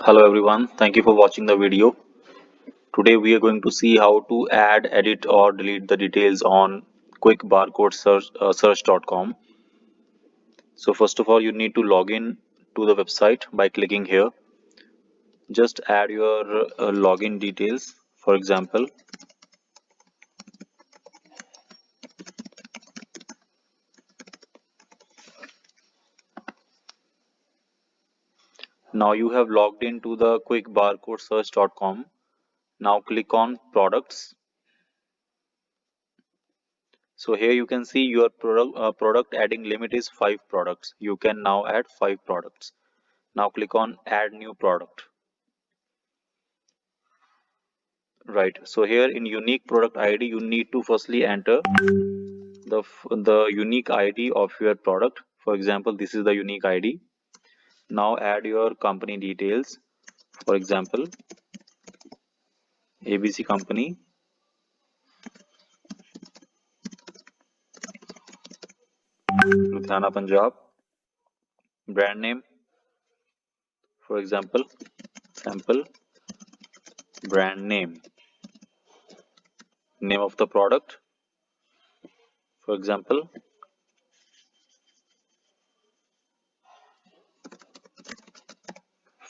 Hello everyone, thank you for watching the video. Today we are going to see how to add, edit or delete the details on search.com. So first of all you need to log in to the website by clicking here. Just add your login details. For example, now you have logged into the search.com. Now click on products. So here you can see your product adding limit is 5 products. You can now add 5 products. Now click on add new product. Right. So here in unique product ID, you need to firstly enter the unique ID of your product. For example, this is the unique ID. Now add your company details. For example, ABC Company. Ludhiana, Punjab. Brand name. For example, sample brand name. Name of the product. For example,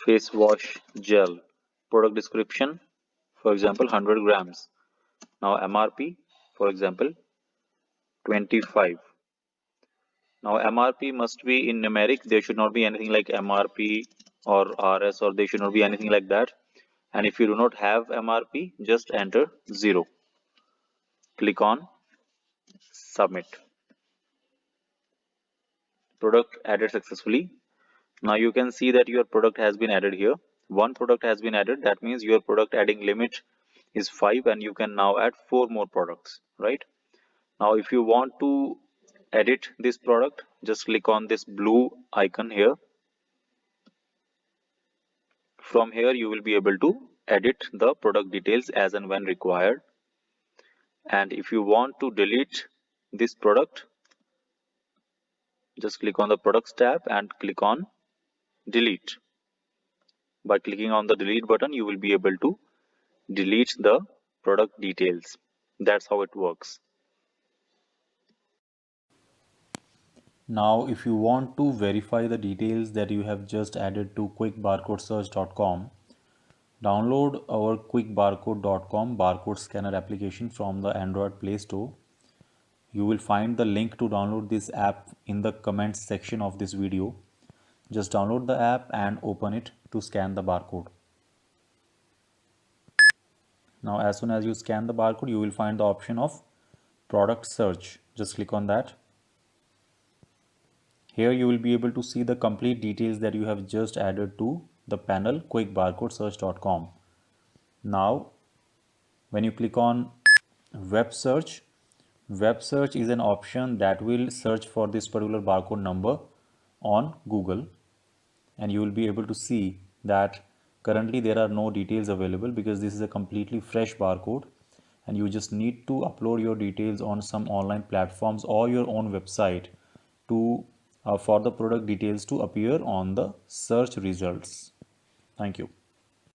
face wash gel. Product description. For example, 100 grams. Now MRP. For example, 25. Now MRP must be in numeric. There should not be anything like MRP or RS, or there should not be anything like that. And if you do not have MRP, just enter 0. Click on submit. Product added successfully. Now you can see that your product has been added here. One product has been added. That means your product adding limit is 5 and you can now add 4 more products, right? Now if you want to edit this product, just click on this blue icon here. From here you will be able to edit the product details as and when required. And if you want to delete this product, just click on the products tab and click on delete. By clicking on the delete button, you will be able to delete the product details. That's how it works. Now, if you want to verify the details that you have just added to quickbarcodesearch.com, download our quickbarcode.com barcode scanner application from the Android Play Store. You will find the link to download this app in the comments section of this video. Just download the app and open it to scan the barcode. Now, as soon as you scan the barcode, you will find the option of product search. Just click on that. Here you will be able to see the complete details that you have just added to the panel quickbarcodesearch.com. Now, when you click on web search is an option that will search for this particular barcode number on Google, and you will be able to see that currently there are no details available because this is a completely fresh barcode, and you just need to upload your details on some online platforms or your own website to for the product details to appear on the search results. Thank you.